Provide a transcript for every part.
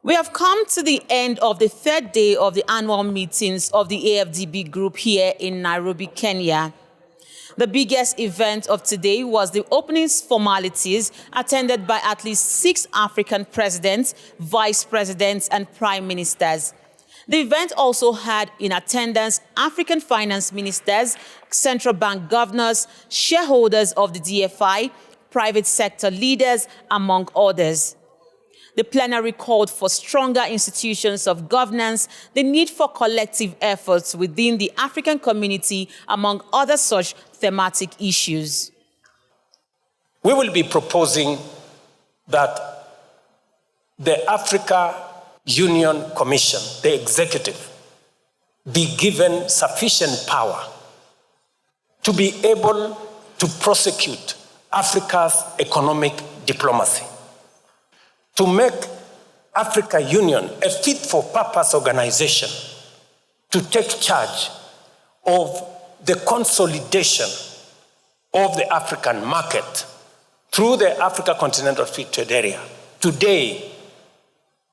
We have come to the end of the third day of the annual meetings of the AFDB group here in Nairobi, Kenya. The biggest event of today was the opening formalities attended by at least 6 African presidents, vice presidents, and prime ministers. The event also had in attendance African finance ministers, central bank governors, shareholders of the DFI, private sector leaders, among others. The plenary called for stronger institutions of governance, the need for collective efforts within the African community, among other such thematic issues. We will be proposing that the Africa Union Commission, the executive, be given sufficient power to be able to prosecute Africa's economic diplomacy, to make Africa Union a fit-for-purpose organization to take charge of the consolidation of the African market through the Africa Continental Free Trade Area. Today,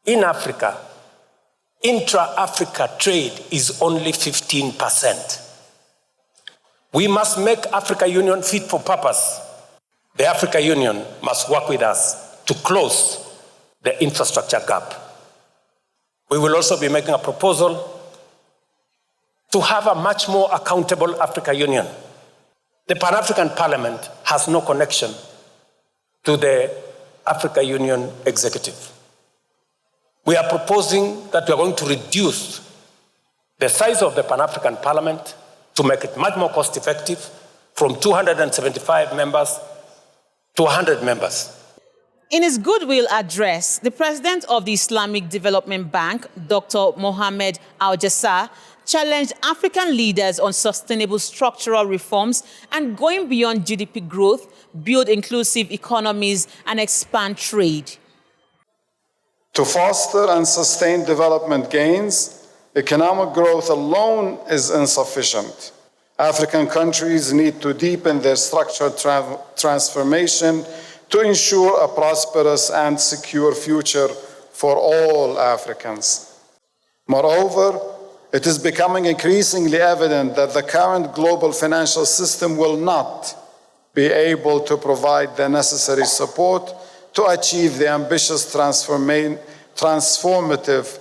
in Africa, intra-Africa trade is only 15%. We must make Africa Union fit for purpose. The Africa Union must work with us to close the infrastructure gap. We will also be making a proposal to have a much more accountable Africa Union. The Pan-African Parliament has no connection to the Africa Union executive. We are proposing that we are going to reduce the size of the Pan-African Parliament to make it much more cost-effective from 275 members to 100 members. In his goodwill address, the president of the Islamic Development Bank, Dr. Mohammed Al-Jassar, challenged African leaders on sustainable structural reforms and going beyond GDP growth, build inclusive economies, and expand trade. To foster and sustain development gains, economic growth alone is insufficient. African countries need to deepen their structural transformation to ensure a prosperous and secure future for all Africans. Moreover, it is becoming increasingly evident that the current global financial system will not be able to provide the necessary support to achieve the ambitious transformative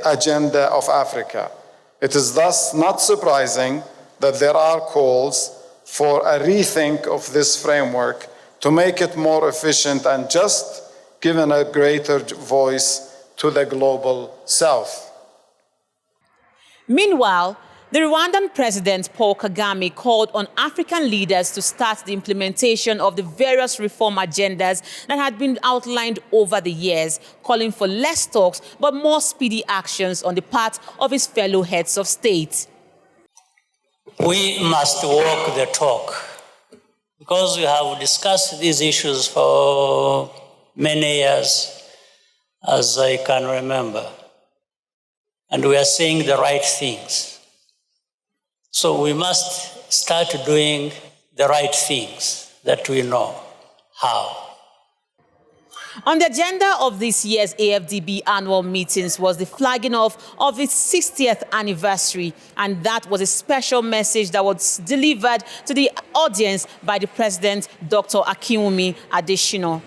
agenda of Africa. It is thus not surprising that there are calls for a rethink of this framework to make it more efficient and just, giving a greater voice to the global South. Meanwhile, the Rwandan President Paul Kagame called on African leaders to start the implementation of the various reform agendas that had been outlined over the years, calling for less talks but more speedy actions on the part of his fellow heads of state. We must walk the talk, because we have discussed these issues for many years, as I can remember, and we are saying the right things. So we must start doing the right things that we know how. On the agenda of this year's AFDB annual meetings was the flagging off of its 60th anniversary, and that was a special message that was delivered to the audience by the President, Dr. Akinwumi Adesina.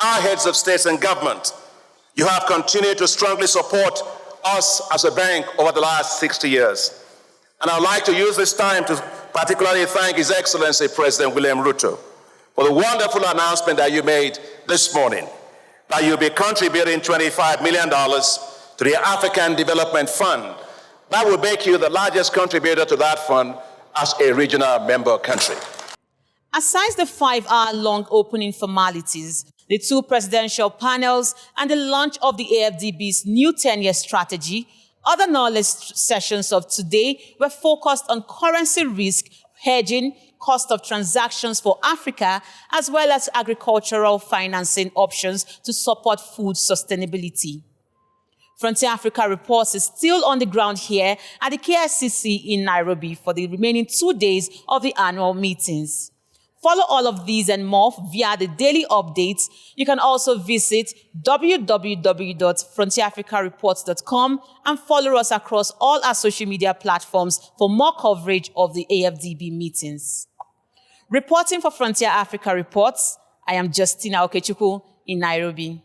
Our heads of states and government, you have continued to strongly support us as a bank over the last 60 years. And I'd like to use this time to particularly thank His Excellency President William Ruto for the wonderful announcement that you made this morning, that you'll be contributing $25 million to the African Development Fund. That will make you the largest contributor to that fund as a regional member country. Aside the 5-hour-long opening formalities, the 2 presidential panels, and the launch of the AFDB's new 10-year strategy, other knowledge sessions of today were focused on currency risk, hedging, cost of transactions for Africa, as well as agricultural financing options to support food sustainability. Frontier Africa Reports is still on the ground here at the KICC in Nairobi for the remaining 2 days of the annual meetings. Follow all of these and more via the daily updates. You can also visit www.frontierafricareports.com and follow us across all our social media platforms for more coverage of the AFDB meetings. Reporting for Frontier Africa Reports, I am Justina Okechukwu in Nairobi.